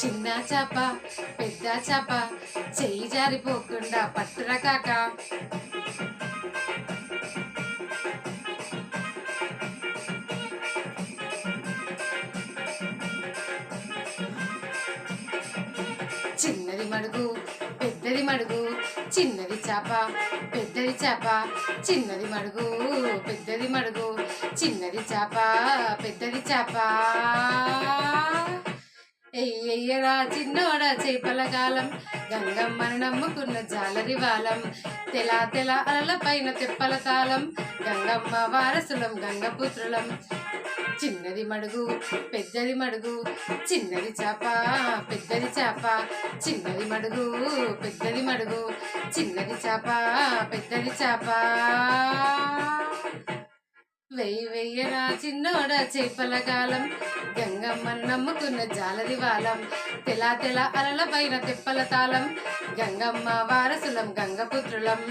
చిన్న చాప పెద్ద చాప చెయ్యి జారిపోకుండా పట్టురా కాక. చిన్నది మడుగు పెద్దది మడుగు, చిన్నది చాప పెద్దది చాప, చిన్నది మడుగు పెద్దది మడుగు, చిన్నది చాప పెద్దది చాప. ఎయ్యరా చిన్నోడా చేపల కాలం, గంగమ్మను నమ్ముకున్న జాలరి వాలం. తెలా తెల అలల పైన తెప్పల తాళం, గంగమ్మ వారసులం గంగపుత్రులం. చిన్నది మడుగు పెద్దది మడుగు, చిన్నది చాప పెద్దది చాప, చిన్నది మడుగు పెద్దది మడుగు, చిన్నది చాప పెద్దది చాప. వెయ్యరా చిన్నోడా చేపల కాలం, గంగమ్మను నమ్ముకున్న జాలరి వాలం. తెలా తెల అలల పైన తెప్పల తాళం, గంగమ్మ వారసులం గంగపుత్రులం.